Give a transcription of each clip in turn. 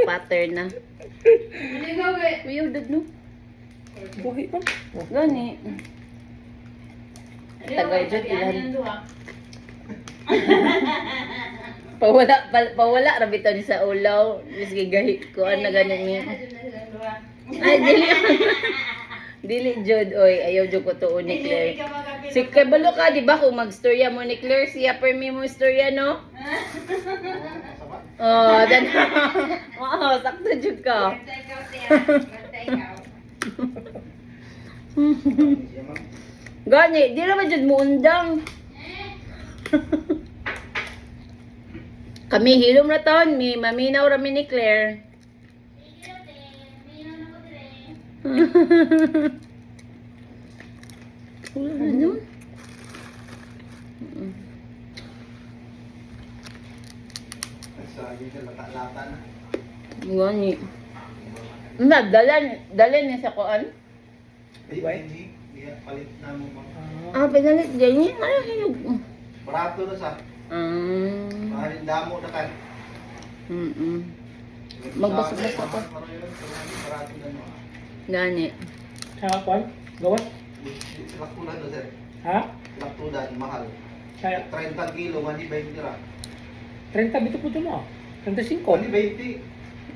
pattern na. Weird no? Buhi pa. Gani. Tagal dyan ilan. Pawala rabito ni sa ulaw. Miski gahi ko na ganun ni. Ay dili. Dili jud oy, ayaw jud ko to ni Claire. Si kabalo ka di ba kung magstorya mo ni Claire siya permi mo istorya no? Oh, dan. Wow, sakto jud ka. Gani, di naman jud mo undang. Kami hilom na taon, mi maminaw rami ni Claire. Wala na nun. Gani. Dalan niya sa kuan? Palit na mo ba? Ah, pinalit ganyan. Ay, hinog. Barato na sa. Mahalin damo na kan. Magbasag-basag ako. Barato na mo. Gani. Sa kwan? Gawas? Laktudan na sir. Ha? Laktudan, mahal. Kaya 30 kilo, mani 20 ra. 30 bito po ito no? 35. Mani 20.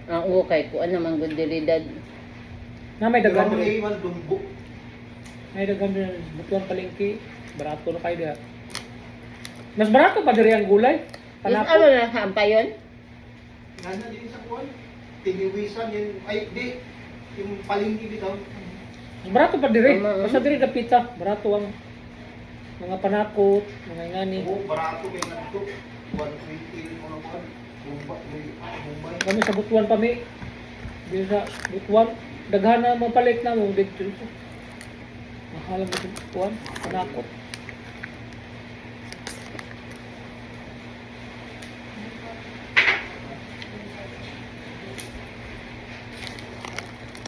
Ang ukay ko, ano man gudilidad. Na may dagan Pero rin. may iwan dumbo. May dagan rin. Butuan palengke. Barato na kayo da. Mas barato pa diri ang gulay. Is Panapot. ano na hampayon? Nana din sa kuwan. Tiniwisan yun. Ay, di. Yung palingki bitaw. Mas barato pa diri. Tama, Basta diri na pizza. Barato ang mga panakot, mga ngani. Oo, barato kay nagto. 120 mo na kuwan. Bumbay. Kami sa butuan pa mi. Dili sa butuan. Daghan na mapalit na mo dito. Mahal mo sa butuan. Panakot.